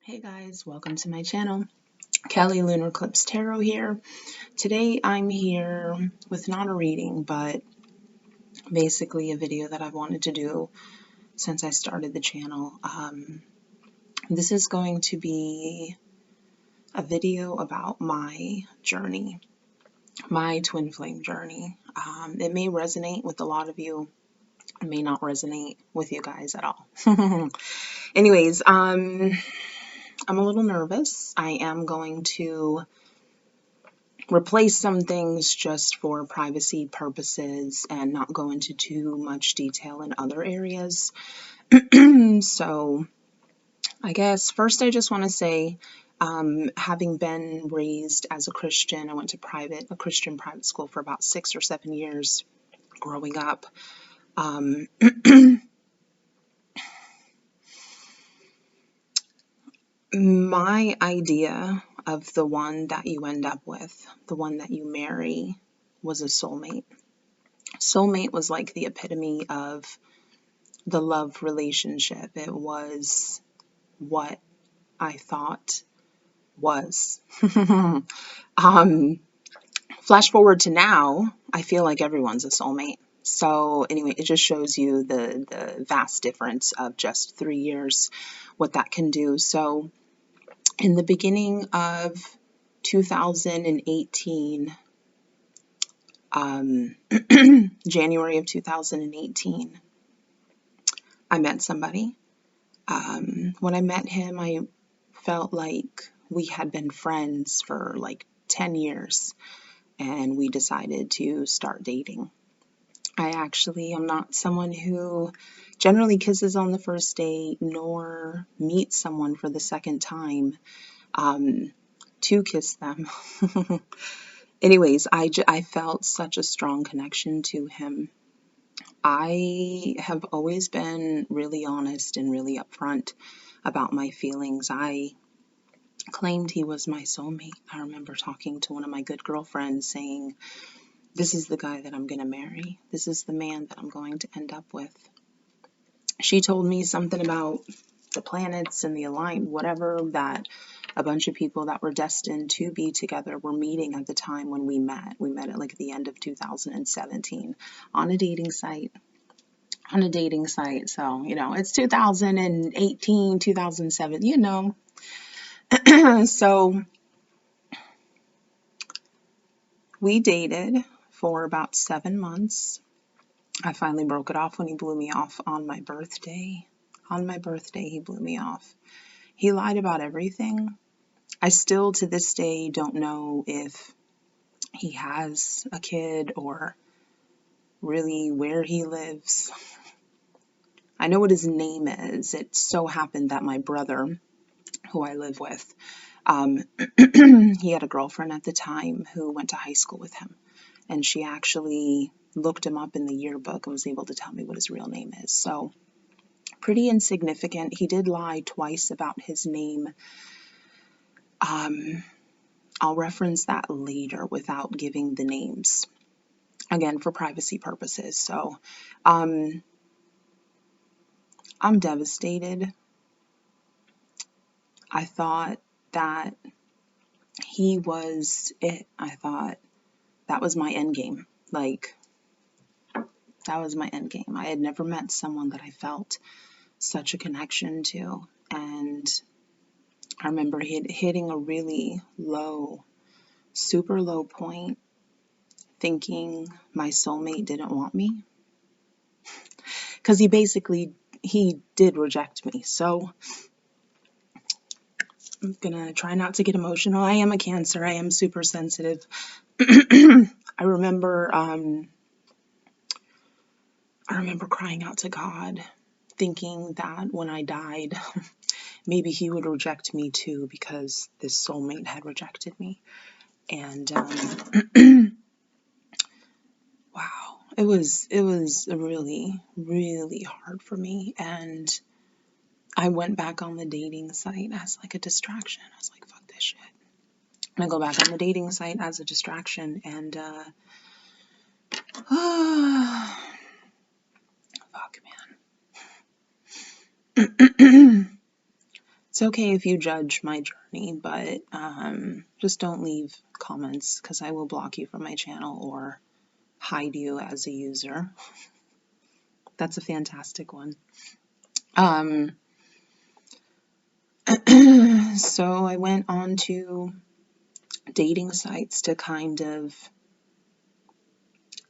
Hey guys, welcome to my channel. Kelly Lunar Eclipse Tarot here. Today I'm here with not a reading, but basically a video that I've wanted to do since I started the channel. This is going to be a video about my journey, my twin flame journey. It may resonate with a lot of you. It may not resonate with you guys at all. Anyways, I'm a little nervous. I am going to replace some things just for privacy purposes and not go into too much detail in other areas. So I guess first I just want to say, having been raised as a Christian, I went to a Christian private school for about 6 or 7 years growing up. My idea of the one that you end up with, the one that you marry, was a soulmate. Soulmate was like the epitome of the love relationship. It was what I thought was. Flash forward to now, I feel like everyone's a soulmate. So anyway, it just shows you the vast difference of just 3 years, what that can do. So in the beginning of 2018, January of 2018, I met somebody. When I met him, I felt like we had been friends for like 10 years and we decided to start dating. I actually am not someone who generally kisses on the first date nor meets someone for the second time to kiss them. Anyways, I felt such a strong connection to him. I have always been really honest and really upfront about my feelings. I claimed he was my soulmate. I remember talking to one of my good girlfriends saying, this is the guy that I'm going to marry. This is the man that I'm going to end up with. She told me something about the planets and the whatever, that a bunch of people that were destined to be together were meeting at the time when we met. We met at like the end of 2017 on a dating site. So, it's 2018, 2007, So we dated for about 7 months. I finally broke it off when he blew me off on my birthday. On my birthday, he blew me off. He lied about everything. I still, to this day, don't know if he has a kid or really where he lives. I know what his name is. It so happened that my brother, who I live with, he had a girlfriend at the time who went to high school with him. And she actually looked him up in the yearbook and was able to tell me what his real name is. So, pretty insignificant. He did lie twice about his name. I'll reference that later without giving the names, again, for privacy purposes. So, I'm devastated. I thought that he was it. I thought that was my end game. Like, that was my end game. I had never met someone that I felt such a connection to. And I remember hitting a really low, super low point, thinking my soulmate didn't want me. Because he did reject me. So I'm gonna try not to get emotional. I am a Cancer. I am super sensitive. I remember crying out to God, thinking that when I died, maybe he would reject me too, because this soulmate had rejected me. And wow, it was really, really hard for me. And I went back on the dating site as like a distraction. I was like, fuck this shit. And I go back on the dating site as a distraction, and fuck, man. It's okay if you judge my journey, but just don't leave comments because I will block you from my channel or hide you as a user. That's a fantastic one. So I went on to dating sites to kind of,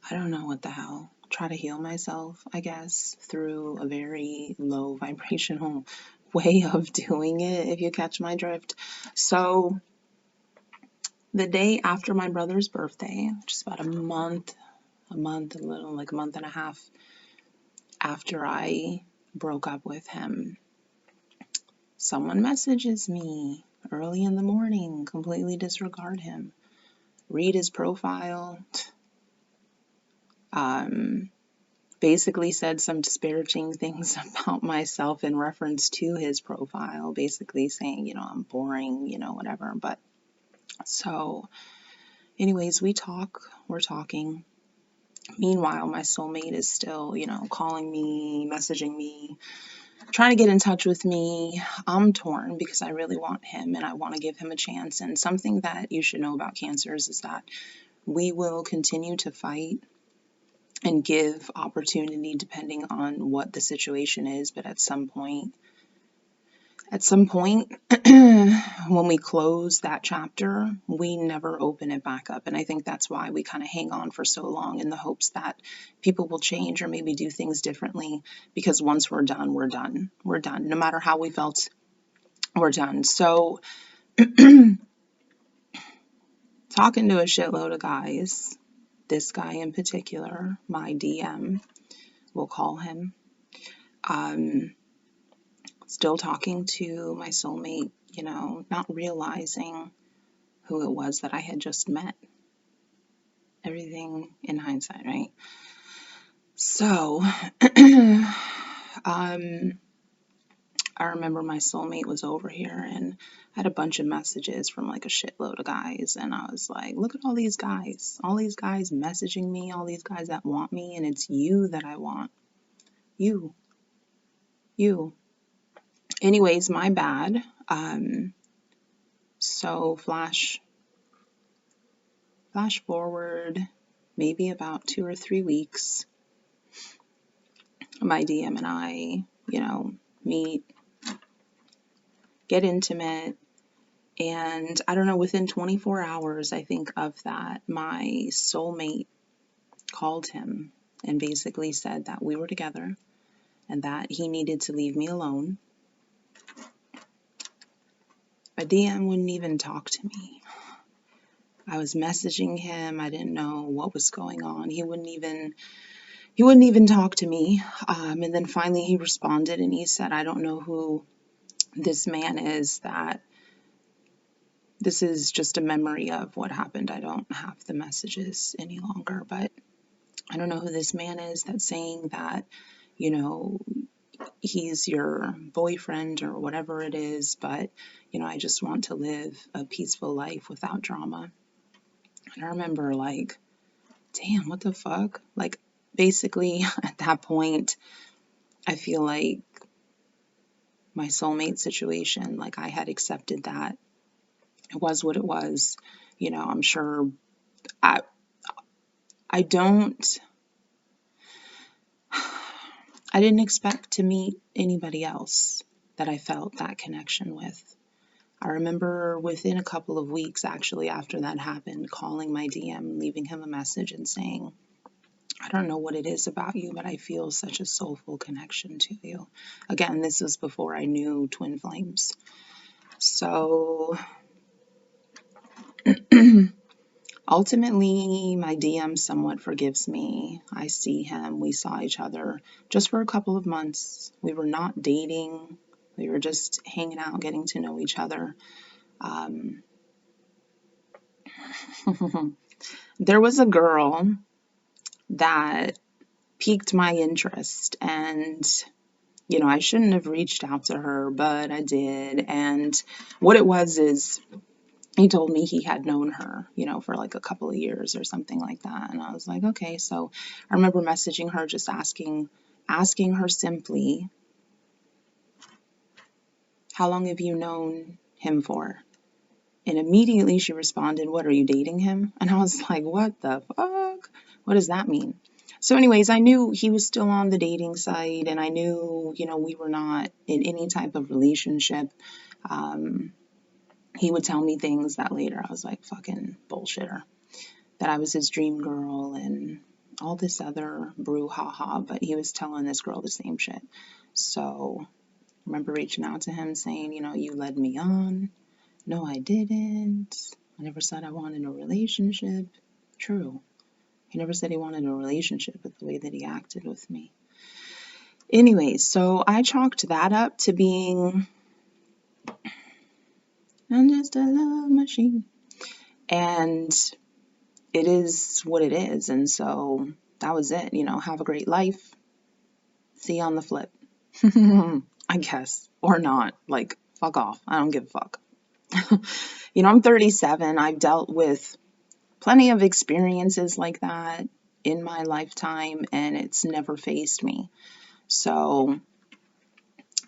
I don't know what the hell, try to heal myself, I guess, through a very low vibrational way of doing it, if you catch my drift. So the day after my brother's birthday, just about a month, a little like a month and a half after I broke up with him, someone messages me early in the morning, completely disregard him, read his profile, basically said some disparaging things about myself in reference to his profile, basically saying, you know, I'm boring, you know, whatever. But so anyways, we're talking. Meanwhile, my soulmate is still, you know, calling me, messaging me, trying to get in touch with me. I'm torn because I really want him and I want to give him a chance. And something that you should know about Cancers is that we will continue to fight and give opportunity depending on what the situation is. But at some point, when we close that chapter, we never open it back up. And I think that's why we kind of hang on for so long in the hopes that people will change or maybe do things differently. Because once we're done, we're done. We're done. No matter how we felt, we're done. So talking to a shitload of guys, this guy in particular, my DM, we'll call him, still talking to my soulmate, you know, not realizing who it was that I had just met. Everything in hindsight, right? So, I remember my soulmate was over here and I had a bunch of messages from like a shitload of guys. And I was like, look at all these guys messaging me, all these guys that want me. And it's you that I want. You. Anyways, my bad. So flash forward maybe about 2 or 3 weeks. My DM and I, you know, meet, get intimate, and I don't know, within 24 hours, I think, of that, my soulmate called him and basically said that we were together and that he needed to leave me alone. My DM wouldn't even talk to me. I was messaging him. I didn't know what was going on. He wouldn't even talk to me. And then finally he responded and he said, I don't know who this man is, that this is just a memory of what happened. I don't have the messages any longer, but I don't know who this man is that's saying that, you know, he's your boyfriend or whatever it is, but, you know, I just want to live a peaceful life without drama. And I remember like, damn, what the fuck? Like, basically at that point, I feel like my soulmate situation, like I had accepted that it was what it was. You know, I'm sure I didn't expect to meet anybody else that I felt that connection with. I remember within a couple of weeks, actually, after that happened, calling my DM, leaving him a message and saying, I don't know what it is about you, but I feel such a soulful connection to you. Again, this was before I knew twin flames. So ultimately, my DM somewhat forgives me. I see him. We saw each other just for a couple of months. We were not dating. We were just hanging out, getting to know each other. There was a girl that piqued my interest, and you know, I shouldn't have reached out to her, but I did. And what it was is he told me he had known her, you know, for like a couple of years or something like that. And I was like, okay. So I remember messaging her, just asking her simply, How long have you known him for? And immediately she responded, what, are you dating him? And I was like, what the fuck? What does that mean? So anyways, I knew he was still on the dating site, and I knew, we were not in any type of relationship. He would tell me things that later I was like, fucking bullshitter, that I was his dream girl and all this other brouhaha, but he was telling this girl the same shit. So I remember reaching out to him saying, you led me on. No, I didn't. I never said I wanted a relationship. True. He never said he wanted a relationship, but the way that he acted with me. Anyways, so I chalked that up to being, I'm just a love machine. And it is what it is. And so that was it. Have a great life. See you on the flip. I guess. Or not. Like, fuck off. I don't give a fuck. I'm 37. I've dealt with plenty of experiences like that in my lifetime, and it's never fazed me. So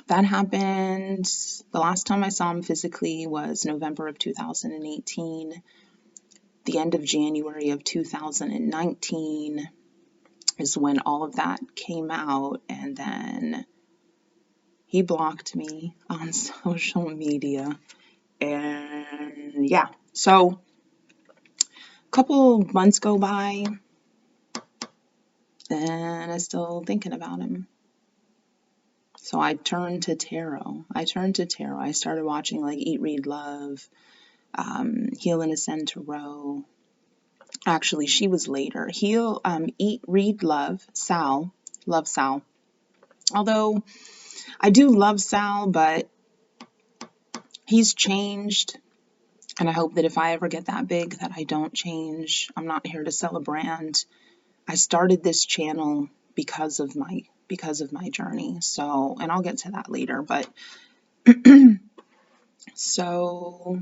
that happened. The last time I saw him physically was November of 2018. The end of January of 2019 is when all of that came out, and then he blocked me on social media. And yeah, so a couple months go by, and I'm still thinking about him. So I turned to tarot. I started watching like Eat, Read, Love, Heal and Ascend Tarot. Actually, she was later. Eat, Read, Love, Sal. Love Sal. Although I do love Sal, but he's changed. And I hope that if I ever get that big, that I don't change. I'm not here to sell a brand. I started this channel because of my journey. So, and I'll get to that later, but so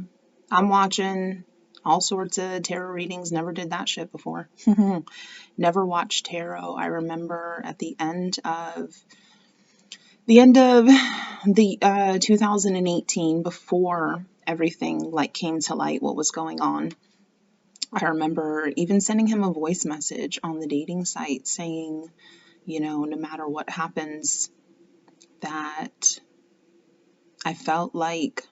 I'm watching all sorts of tarot readings. Never did that shit before. Never watched tarot. I remember at the end of the 2018, before everything like came to light, what was going on, I remember even sending him a voice message on the dating site saying, no matter what happens, that I felt like,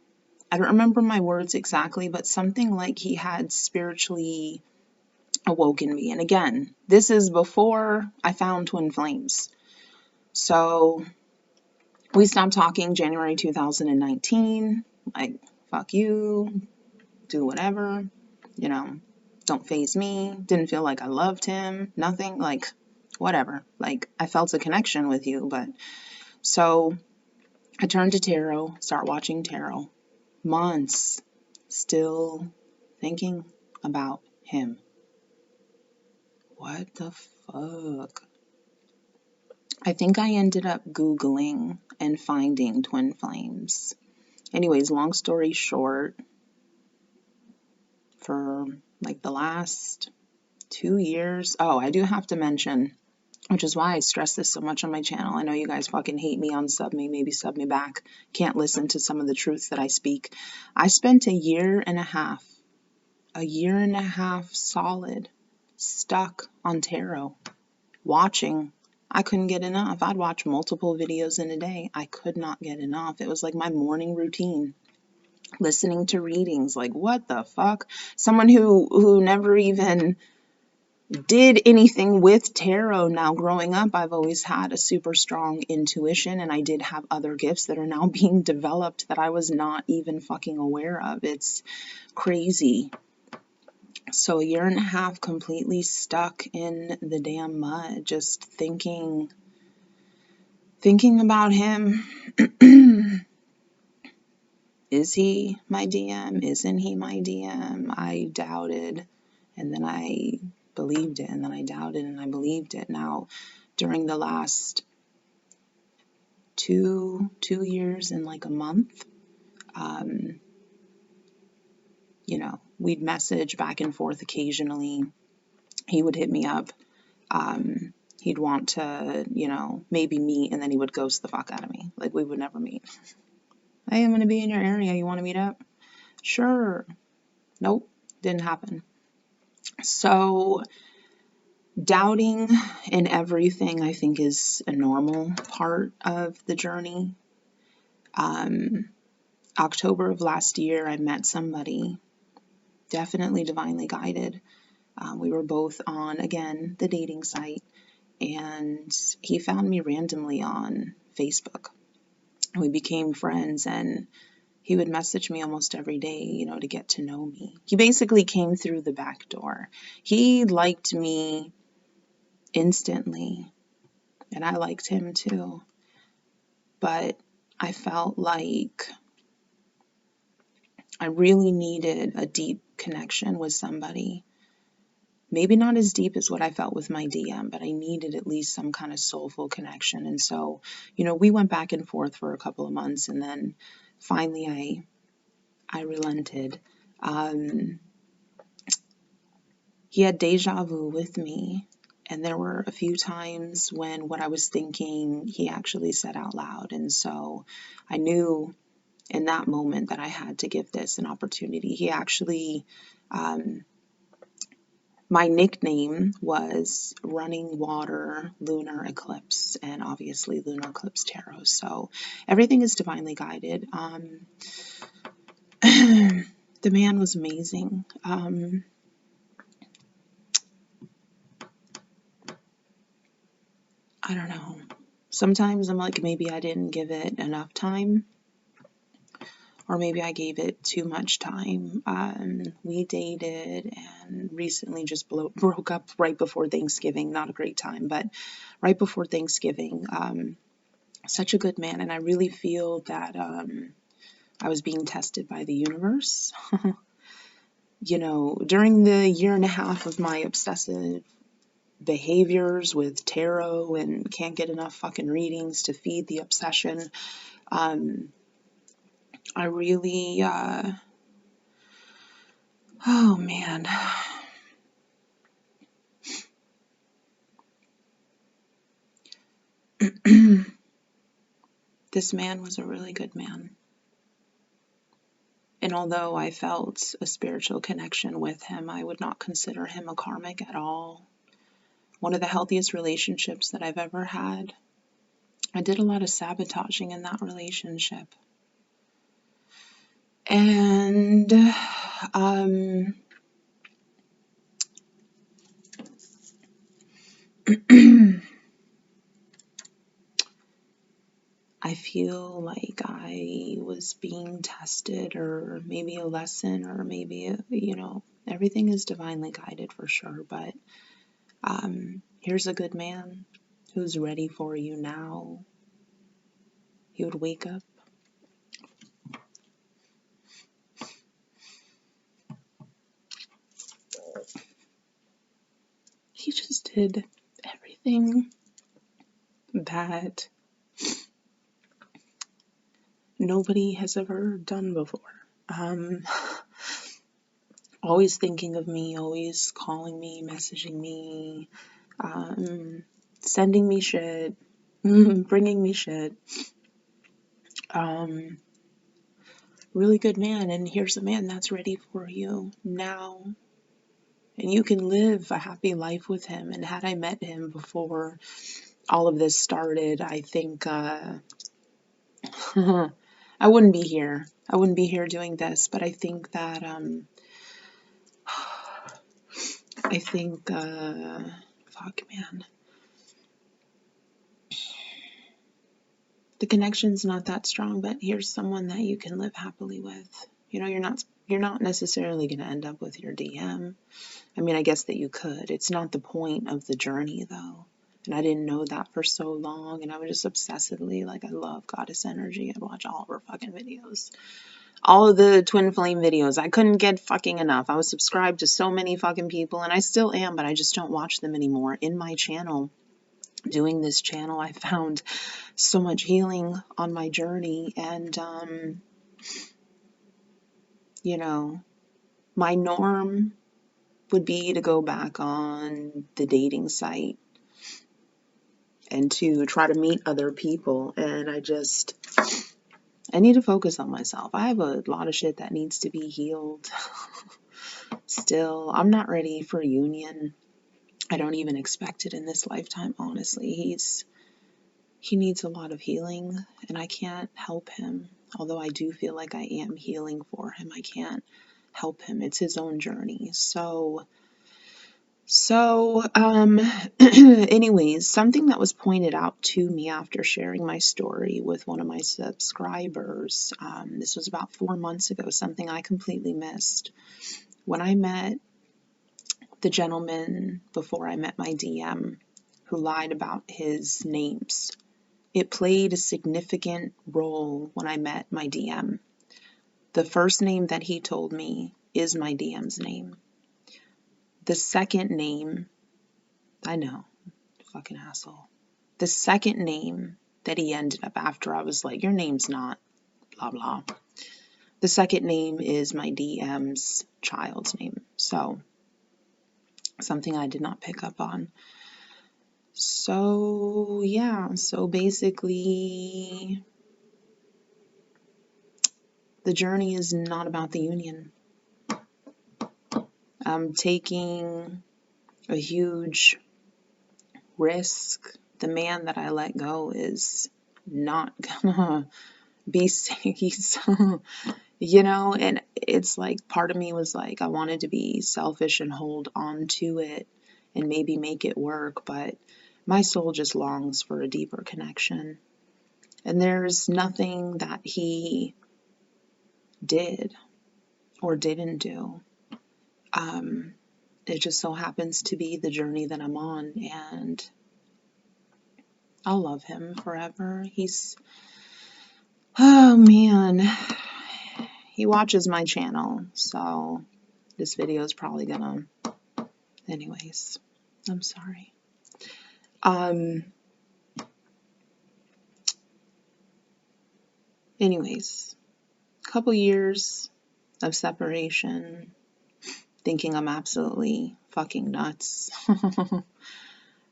I don't remember my words exactly, but something like he had spiritually awoken me. And again, this is before I found Twin Flames. So we stopped talking January 2019. Like, fuck you, do whatever, don't faze me. Didn't feel like I loved him, nothing, like, whatever. Like, I felt a connection with you, but so I turned to tarot, start watching tarot. Months still thinking about him. What the fuck? I think I ended up Googling and finding Twin Flames. Anyways, long story short, for like the last 2 years, I do have to mention, which is why I stress this so much on my channel. I know you guys fucking hate me, unsub me, maybe sub me back, can't listen to some of the truths that I speak. I spent a year and a half solid stuck on tarot, watching. I couldn't get enough. I'd watch multiple videos in a day. I could not get enough. It was like my morning routine. Listening to readings, like, what the fuck? Someone who never even did anything with tarot. Now, growing up, I've always had a super strong intuition, and I did have other gifts that are now being developed that I was not even fucking aware of. It's crazy. So a year and a half completely stuck in the damn mud, just thinking about him. Is he my DM? Isn't he my DM? I doubted, and then I believed it, and then I doubted, and I believed it. Now, during the last two years and like a month, we'd message back and forth occasionally. He would hit me up. He'd want to, maybe meet, and then he would ghost the fuck out of me. Like, we would never meet. Hey, I'm going to be in your area. You want to meet up? Sure. Nope, didn't happen. So, doubting in everything, I think, is a normal part of the journey. October of last year, I met somebody, definitely divinely guided. We were both on, again, the dating site, and he found me randomly on Facebook. We became friends, and he would message me almost every day, to get to know me. He basically came through the back door. He liked me instantly, and I liked him too. But I felt like I really needed a deep connection with somebody. Maybe not as deep as what I felt with my DM, but I needed at least some kind of soulful connection. And so, we went back and forth for a couple of months, and then finally I relented. He had deja vu with me, and there were a few times when what I was thinking he actually said out loud. And so I knew in that moment that I had to give this an opportunity. He actually, my nickname was Running Water Lunar Eclipse, and obviously Lunar Eclipse Tarot. So everything is divinely guided. The man was amazing. I don't know. Sometimes I'm like, maybe I didn't give it enough time, or maybe I gave it too much time. We dated and recently just broke up right before Thanksgiving. Not a great time, but right before Thanksgiving. Such a good man, and I really feel that I was being tested by the universe. During the year and a half of my obsessive behaviors with tarot and can't get enough fucking readings to feed the obsession, I really, oh man. This man was a really good man. And although I felt a spiritual connection with him, I would not consider him a karmic at all. One of the healthiest relationships that I've ever had. I did a lot of sabotaging in that relationship. And I feel like I was being tested, or maybe a lesson, or maybe, everything is divinely guided for sure. But here's a good man who's ready for you now. He would wake up. He just did everything that nobody has ever done before. Always thinking of me, always calling me, messaging me, sending me shit, bringing me shit. Really good man, and here's a man that's ready for you now. And you can live a happy life with him. And had I met him before all of this started, I think I wouldn't be here. I wouldn't be here doing this. But I think that fuck, man. The connection's not that strong, but here's someone that you can live happily with. You're not necessarily going to end up with your DM. I mean, I guess that you could. It's not the point of the journey, though. And I didn't know that for so long, and I was just obsessively, like, I love Goddess Energy. I watch all of her fucking videos. All of the Twin Flame videos. I couldn't get fucking enough. I was subscribed to so many fucking people, and I still am, but I just don't watch them anymore. In my channel, doing this channel, I found so much healing on my journey, and my norm would be to go back on the dating site and to try to meet other people, and I just I need to focus on myself. I have a lot of shit that needs to be healed. Still, I'm not ready for union. I don't even expect it in this lifetime, honestly. He needs a lot of healing, and I can't help him. Although I do feel like I am healing for him, I can't help him. It's his own journey. Anyways, something that was pointed out to me after sharing my story with one of my subscribers, this was about 4 months ago, something I completely missed. When I met the gentleman before I met my DM who lied about his names, it played a significant role when I met my DM. The first name that he told me is my DM's name. The second name, I know, fucking asshole. The second name that he ended up after, I was like, your name's not blah blah. The second name is my DM's child's name. So, something I did not pick up on. So, yeah, so basically, the journey is not about the union. I'm taking a huge risk. The man that I let go is not gonna be safe. And it's like part of me was like, I wanted to be selfish and hold on to it and maybe make it work, but my soul just longs for a deeper connection. And there's nothing that he did or didn't do. It just so happens to be the journey that I'm on, and I'll love him forever. Oh man, he watches my channel, so this video is probably gonna, anyways, I'm sorry. Anyways, couple years of separation, thinking I'm absolutely fucking nuts.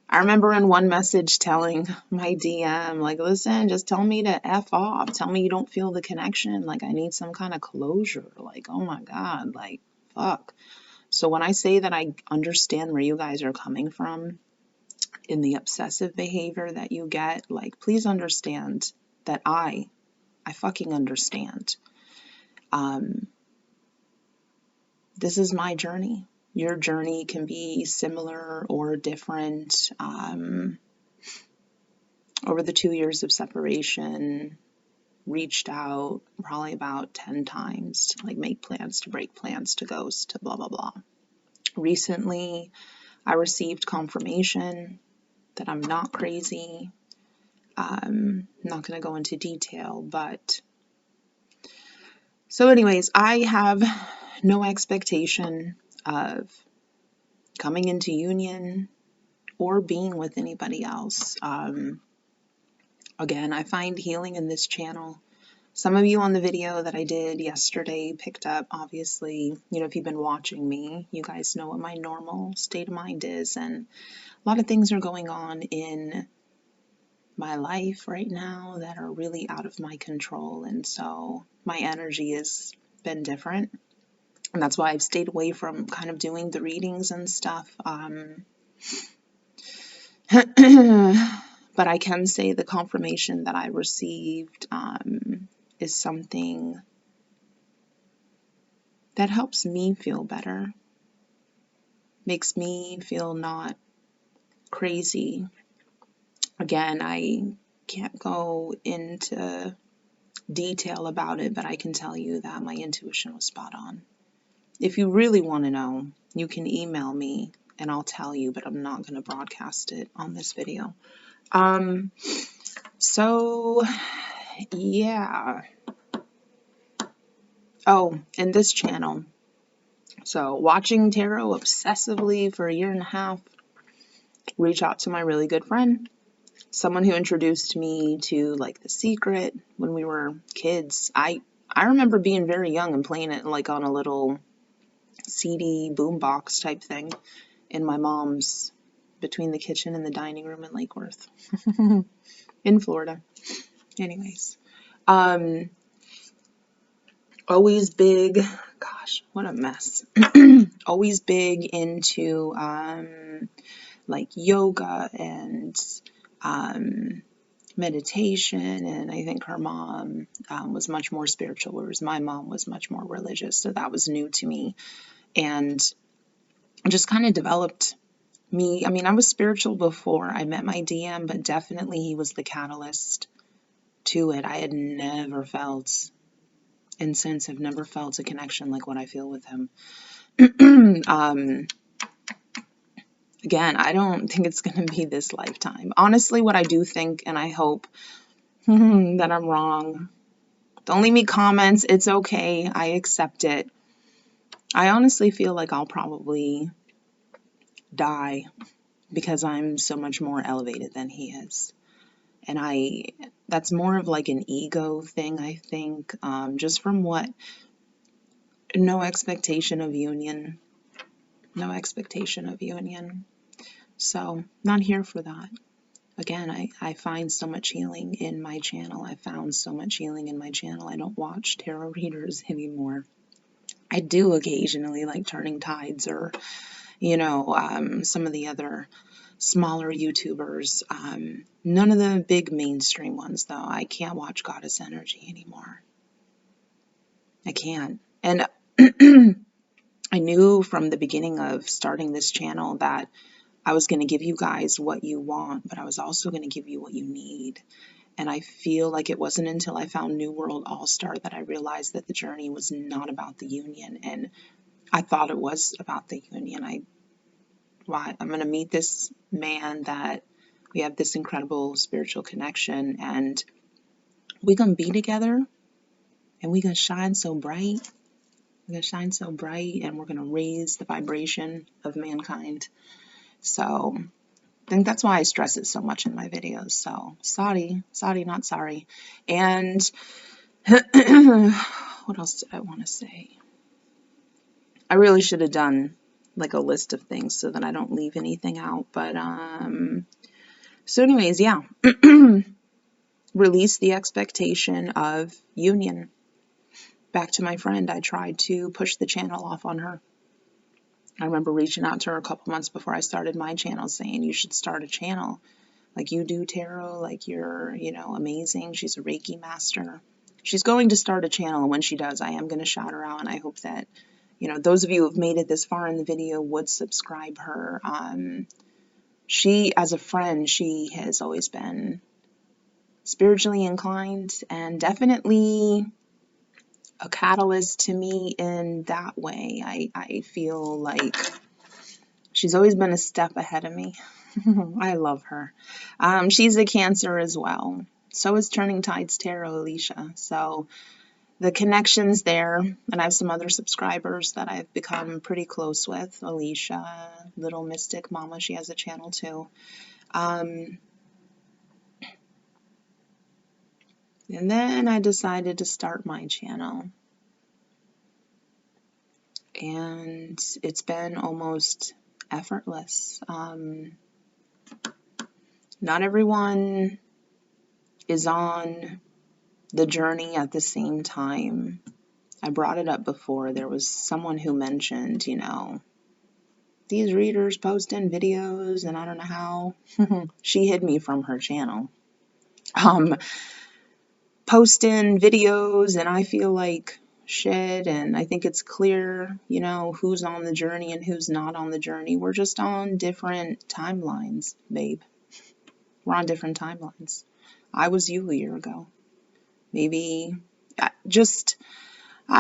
I remember in one message telling my DM, like, listen, just tell me to F off. Tell me you don't feel the connection. Like, I need some kind of closure. Like, oh my God, like, fuck. So when I say that I understand where you guys are coming from in the obsessive behavior that you get, like, please understand that I fucking understand. This is my journey. Your journey can be similar or different. Over the 2 years of separation, reached out probably about 10 times to like make plans, to break plans, to ghost, to blah, blah, blah. Recently, I received confirmation that I'm not crazy. I'm not going to go into detail, but so anyways, I have no expectation of coming into union or being with anybody else. Again, I find healing in this channel. Some of you on the video that I did yesterday picked up, obviously, if you've been watching me, you guys know what my normal state of mind is, and a lot of things are going on in my life right now that are really out of my control, and so my energy has been different, and that's why I've stayed away from kind of doing the readings and stuff. But I can say the confirmation that I received is something that helps me feel better, makes me feel not crazy. Again, I can't go into detail about it, but I can tell you that my intuition was spot on. If you really want to know, you can email me and I'll tell you, but I'm not going to broadcast it on this video. So yeah. Oh, and this channel. So watching tarot obsessively for a year and a half, reach out to my really good friend, someone who introduced me to like The Secret when we were kids. I remember being very young and playing it like on a little CD boombox type thing in my mom's, between the kitchen and the dining room in Lake Worth in Florida. Anyways, always big, gosh, what a mess. Always big into like yoga and meditation, and I think her mom was much more spiritual, whereas my mom was much more religious, so that was new to me, and just kind of developed me. I mean, I was spiritual before I met my DM, but definitely he was the catalyst to it. I had never felt, and since have never felt a connection like what I feel with him. Again, I don't think it's going to be this lifetime. Honestly, what I do think, and I hope that I'm wrong, don't leave me comments. It's okay. I accept it. I honestly feel like I'll probably die because I'm so much more elevated than he is. And that's more of like an ego thing, I think, just from what, no expectation of union, no expectation of union. So, not here for that. Again, I find so much healing in my channel. I found so much healing in my channel. I don't watch tarot readers anymore. I do occasionally, like Turning Tides or, some of the other smaller YouTubers. None of the big mainstream ones, though. I can't watch Goddess Energy anymore. I can't. And I knew from the beginning of starting this channel that I was going to give you guys what you want, but I was also going to give you what you need. And I feel like it wasn't until I found New World All-Star that I realized that the journey was not about the union. And I thought it was about the union. I'm going to meet this man that we have this incredible spiritual connection, and we're going to be together, and we're going to shine so bright. We're going to shine so bright, and we're going to raise the vibration of mankind. So I think that's why I stress it so much in my videos. So sorry, not sorry. And what else did I want to say? I really should have done like a list of things so that I don't leave anything out. But so anyways, yeah. Release the expectation of union. Back to my friend, I tried to push the channel off on her. I remember reaching out to her a couple months before I started my channel saying, you should start a channel. Like you do tarot, like you're, amazing. She's a Reiki master. She's going to start a channel, and when she does, I am going to shout her out, and I hope that, those of you who have made it this far in the video would subscribe her. She, as a friend, she has always been spiritually inclined and definitely a catalyst to me in that way. I feel like she's always been a step ahead of me. I love her. She's a Cancer as well. So is Turning Tides Tarot, Alicia. So the connection's there. And I have some other subscribers that I've become pretty close with. Alicia, Little Mystic Mama, she has a channel too. And then I decided to start my channel. And it's been almost effortless. Not everyone is on the journey at the same time. I brought it up before. There was someone who mentioned, these readers posting videos and I don't know how. She hid me from her channel. Posting videos, and I feel like shit, and I think it's clear, who's on the journey and who's not on the journey. We're just on different timelines, babe. We're on different timelines. I was you a year ago. Maybe I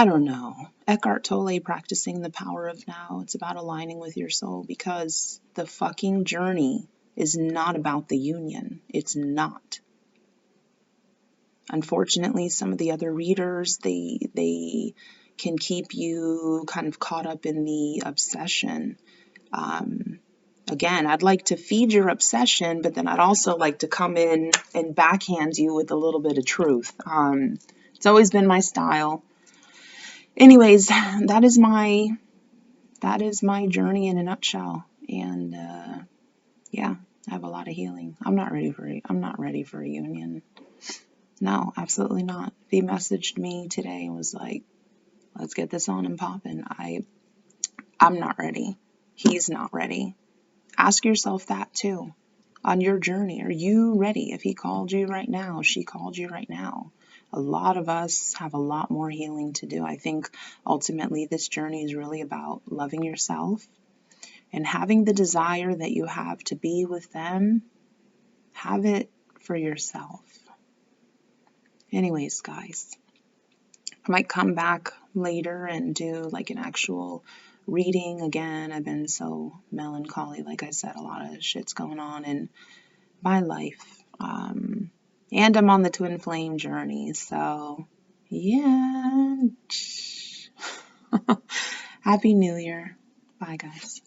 don't know. Eckhart Tolle, Practicing the Power of Now. It's about aligning with your soul, because the fucking journey is not about the union. It's not. Unfortunately, some of the other readers, they can keep you kind of caught up in the obsession. Again, I'd like to feed your obsession, but then I'd also like to come in and backhand you with a little bit of truth. It's always been my style. Anyways, that is my journey in a nutshell. And yeah, I have a lot of healing. I'm not ready for a union. No, absolutely not. He messaged me today and was like, Let's get this on and popping. I'm not ready. He's not ready. Ask yourself that too. On your journey, are you ready? If he called you right now, she called you right now. A lot of us have a lot more healing to do. I think ultimately this journey is really about loving yourself and having the desire that you have to be with them. Have it for yourself. Anyways, guys, I might come back later and do like an actual reading again. I've been so melancholy. Like I said, a lot of shit's going on in my life. And I'm on the twin flame journey. So, yeah. Happy New Year. Bye, guys.